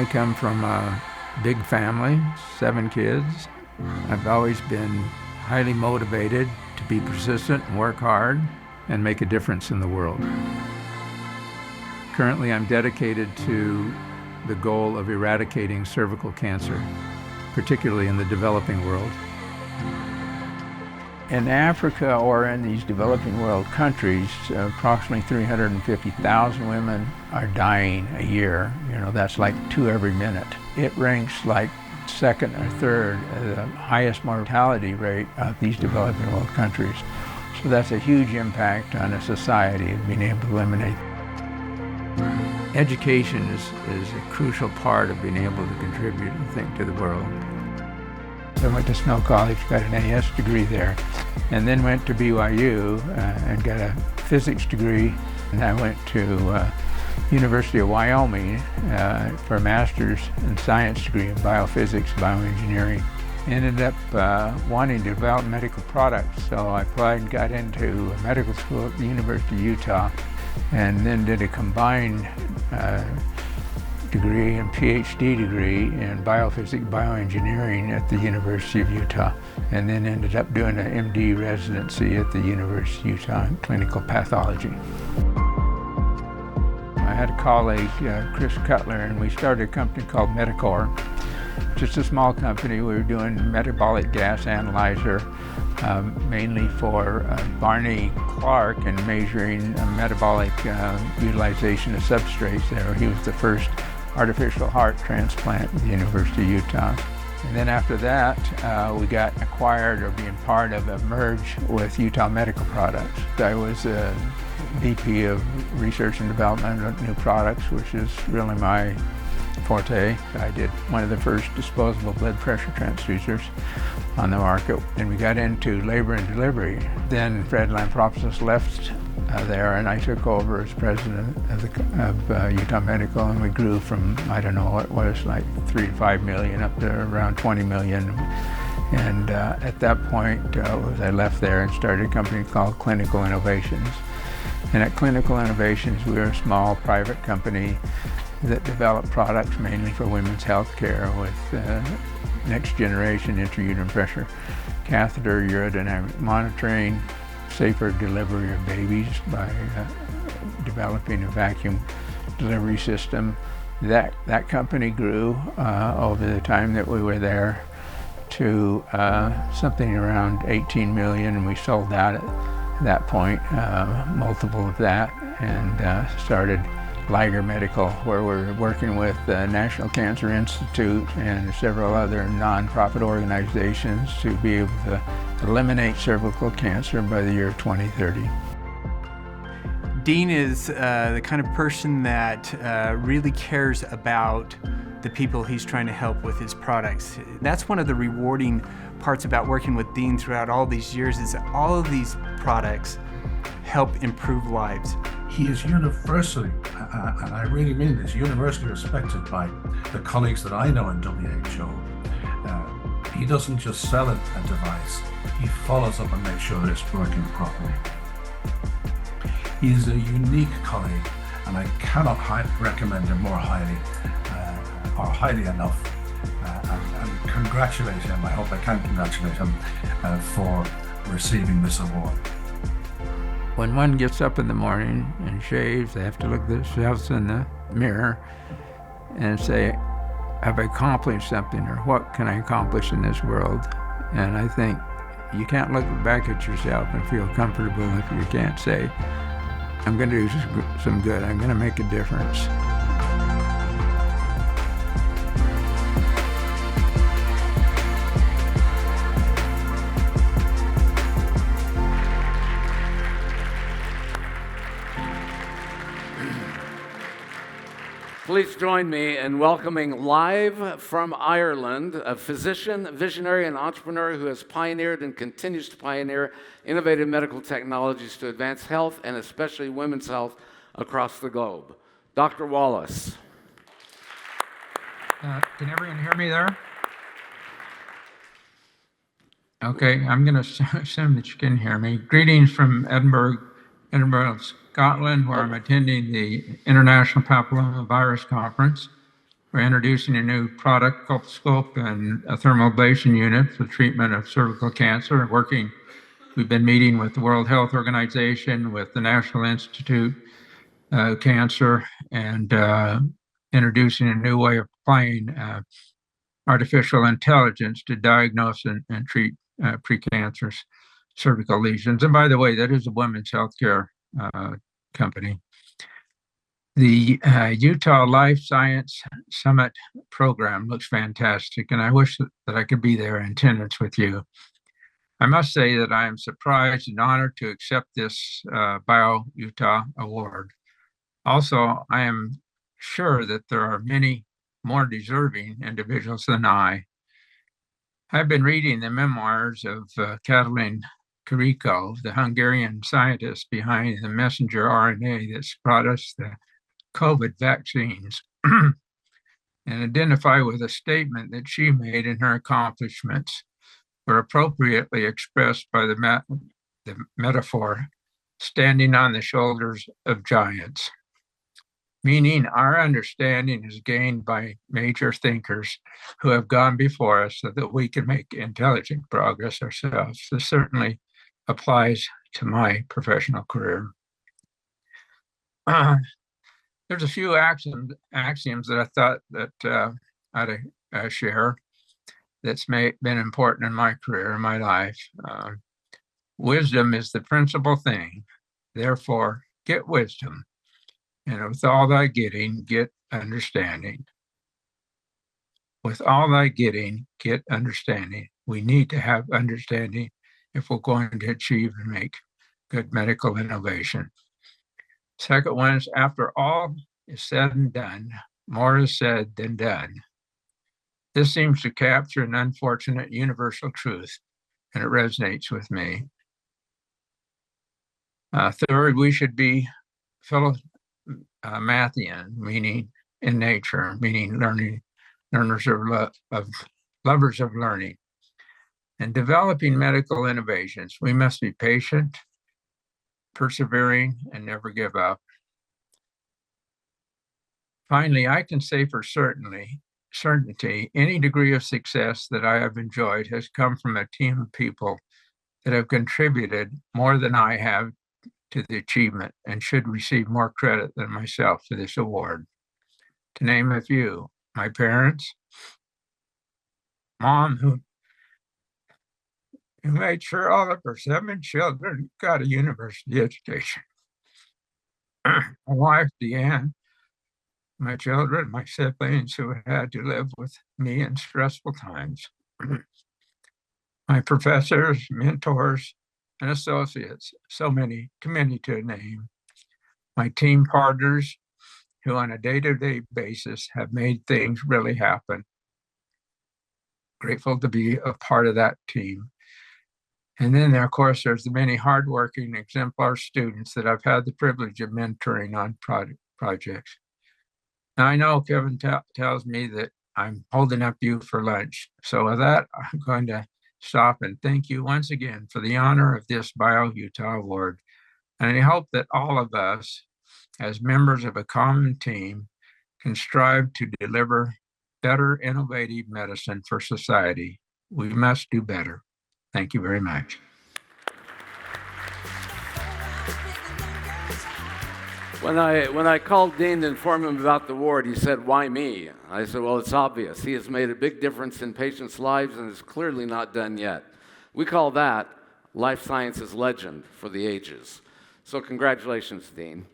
come from a big family, 7 kids. I've always been highly motivated to be persistent and work hard and make a difference in the world. Currently, I'm dedicated to the goal of eradicating cervical cancer, particularly in the developing world. In Africa or in these developing world countries, approximately 350,000 women are dying a year. That's like 2 every minute. It ranks like second or third the highest mortality rate of these developing world countries. So that's a huge impact on a society of being able to eliminate. Education is a crucial part of being able to contribute, I think, to the world. I went to Snow College, got an AS degree there, and then went to BYU and got a physics degree. And I went to University of Wyoming for a master's in science degree in biophysics, bioengineering. Ended up wanting to develop medical products, so I applied and got into medical school at the University of Utah, and then did a combined degree and PhD degree in biophysics, bioengineering at the University of Utah, and then ended up doing an MD residency at the University of Utah in clinical pathology. I had a colleague, Chris Cutler, and we started a company called Medicor. Just a small company. We were doing metabolic gas analyzer, mainly for Barney Clark, and measuring metabolic utilization of substrates there. He was the first artificial heart transplant at the University of Utah. And then after that, we got acquired or being part of a merge with Utah Medical Products. I was a VP of Research and Development of New Products, which is really my forte. I did one of the first disposable blood pressure transducers on the market, and we got into labor and delivery. Then Fred Lampropoulos left there, and I took over as president of Utah Medical, and we grew from, I don't know what it was, like 3 to 5 million up to around 20 million. And at that point, I left there and started a company called Clinical Innovations. And at Clinical Innovations, we were a small private company that developed products mainly for women's health care with next generation intrauterine pressure catheter urodynamic monitoring, safer delivery of babies by developing a vacuum delivery system. That company grew over the time that we were there to something around 18 million, and we sold that at that point, multiple of that, and started Liger Medical, where we're working with the National Cancer Institute and several other nonprofit organizations to be able to eliminate cervical cancer by the year 2030. Dean is the kind of person that really cares about the people he's trying to help with his products. That's one of the rewarding parts about working with Dean throughout all these years, is that all of these products help improve lives. He is universally, and I really mean this, universally respected by the colleagues that I know in WHO. He doesn't just sell a device, he follows up and makes sure that it's working properly. He is a unique colleague, and I cannot recommend him more highly, or highly enough, and congratulate him. I hope I can congratulate him for receiving this award. When one gets up in the morning and shaves, they have to look themselves in the mirror and say, have I accomplished something, or what can I accomplish in this world? And I think you can't look back at yourself and feel comfortable if you can't say, I'm going to do some good, I'm going to make a difference. Please join me in welcoming live from Ireland a physician, visionary, and entrepreneur who has pioneered and continues to pioneer innovative medical technologies to advance health, and especially women's health, across the globe. Dr. Wallace. Can everyone hear me there? Okay, I'm going to assume that you can hear me. Greetings from Edinburgh, Scotland, where I'm attending the International Papillomavirus Conference. We're introducing a new product, scope, and a thermal ablation unit for treatment of cervical cancer. We've been meeting with the World Health Organization, with the National Institute of Cancer, and introducing a new way of applying artificial intelligence to diagnose and treat precancerous cervical lesions. And by the way, that is a women's healthcare company. The Utah Life Science Summit program looks fantastic, and I wish that I could be there in attendance with you. I must say that I am surprised and honored to accept this Bio Utah Award. Also, I am sure that there are many more deserving individuals than I. I've been reading the memoirs of Katalin Karikó, the Hungarian scientist behind the messenger RNA that's brought us the COVID vaccines, and identify with a statement that she made in her accomplishments were appropriately expressed by the metaphor, standing on the shoulders of giants, meaning our understanding is gained by major thinkers who have gone before us so that we can make intelligent progress ourselves. This certainly applies to my professional career. There's a few axioms that I thought that I'd share that's been important in my career, in my life. Wisdom is the principal thing. Therefore, get wisdom. And with all thy getting, get understanding. With all thy getting, get understanding. We need to have understanding if we're going to achieve and make good medical innovation. Second one is, after all is said and done, more is said than done. This seems to capture an unfortunate universal truth, and it resonates with me. Third, we should be Philomathian, meaning in nature, meaning lovers of learning. And developing medical innovations, we must be patient, persevering, and never give up. Finally, I can say for certainty, any degree of success that I have enjoyed has come from a team of people that have contributed more than I have to the achievement and should receive more credit than myself for this award. To name a few, my parents, Mom, who made sure all of her 7 children got a university education. My wife, Deanne, my children, my siblings who had to live with me in stressful times. My professors, mentors, and associates, so many, too many to name. My team partners who on a day-to-day basis have made things really happen. Grateful to be a part of that team. And then, of course, there's the many hardworking, exemplar students that I've had the privilege of mentoring on projects. Now, I know Kevin tells me that I'm holding up you for lunch. So with that, I'm going to stop and thank you once again for the honor of this Bio Utah Award. And I hope that all of us, as members of a common team, can strive to deliver better, innovative medicine for society. We must do better. Thank you very much. When I called Dean to inform him about the award, he said, "Why me?" I said, "Well, it's obvious. He has made a big difference in patients' lives and is clearly not done yet." We call that life sciences legend for the ages. So congratulations, Dean.